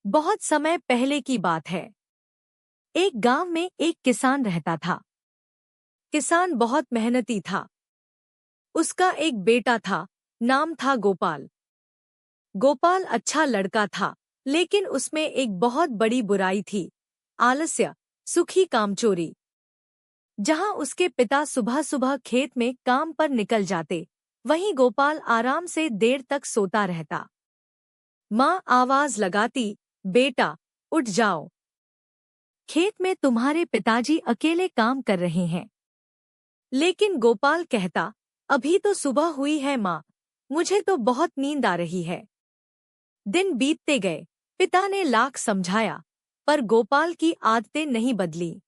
बहुत समय पहले की बात है। एक गांव में एक किसान रहता था। किसान बहुत मेहनती था। उसका एक बेटा था, नाम था गोपाल। गोपाल अच्छा लड़का था, लेकिन उसमें एक बहुत बड़ी बुराई थी, आलस्य, सुखी कामचोरी। जहां उसके पिता सुबह सुबह खेत में काम पर निकल जाते, वहीं गोपाल आराम से देर तक सोता रहता। माँ आवाज लगाती, बेटा, उठ जाओ। खेत में तुम्हारे पिताजी अकेले काम कर रहे हैं। लेकिन गोपाल कहता, अभी तो सुबह हुई है माँ, मुझे तो बहुत नींद आ रही है। दिन बीतते गए, पिता ने लाख समझाया, पर गोपाल की आदतें नहीं बदली।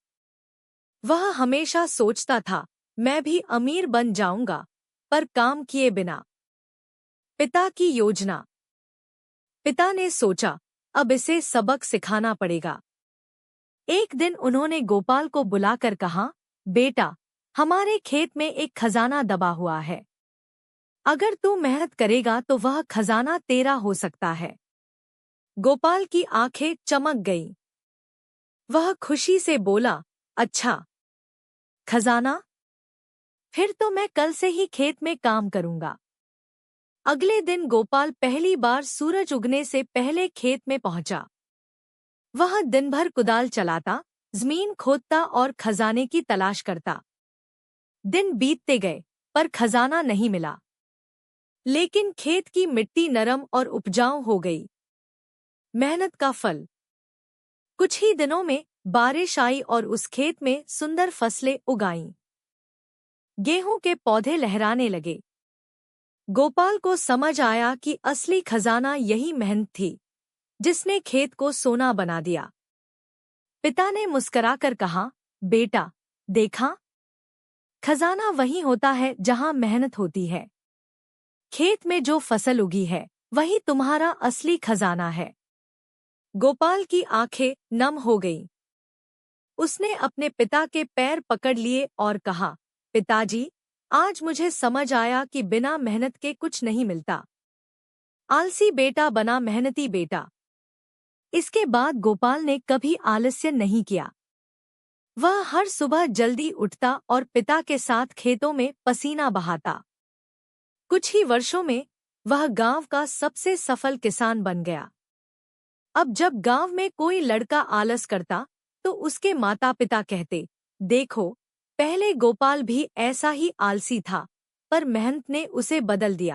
वह हमेशा सोचता था, मैं भी अमीर बन जाऊंगा, पर काम किए बिना। पिता की योजना। पिता ने सोचा, अब इसे सबक सिखाना पड़ेगा। एक दिन उन्होंने गोपाल को बुलाकर कहा, बेटा, हमारे खेत में एक खजाना दबा हुआ है। अगर तू मेहनत करेगा तो वह खजाना तेरा हो सकता है। गोपाल की आंखें चमक गईं। वह खुशी से बोला, अच्छा, खजाना? फिर तो मैं कल से ही खेत में काम करूंगा। अगले दिन गोपाल पहली बार सूरज उगने से पहले खेत में पहुंचा। वह दिन भर कुदाल चलाता, जमीन खोदता और खजाने की तलाश करता। दिन बीतते गए, पर खजाना नहीं मिला। लेकिन खेत की मिट्टी नरम और उपजाऊ हो गई। मेहनत का फल। कुछ ही दिनों में बारिश आई और उस खेत में सुंदर फसलें उगाईं। गेहूं के पौधे लहराने लगे। गोपाल को समझ आया कि असली खजाना यही मेहनत थी, जिसने खेत को सोना बना दिया। पिता ने मुस्कुराकर कहा, बेटा, देखा, खजाना वही होता है जहां मेहनत होती है। खेत में जो फसल उगी है, वही तुम्हारा असली खजाना है। गोपाल की आंखें नम हो गईं। उसने अपने पिता के पैर पकड़ लिए और कहा, पिताजी, आज मुझे समझ आया कि बिना मेहनत के कुछ नहीं मिलता। आलसी बेटा बना मेहनती बेटा। इसके बाद गोपाल ने कभी आलस्य नहीं किया। वह हर सुबह जल्दी उठता और पिता के साथ खेतों में पसीना बहाता। कुछ ही वर्षों में वह गांव का सबसे सफल किसान बन गया। अब जब गांव में कोई लड़का आलस करता, तो उसके माता पिता कहते, देखो, पहले गोपाल भी ऐसा ही आलसी था, पर मेहनत ने उसे बदल दिया।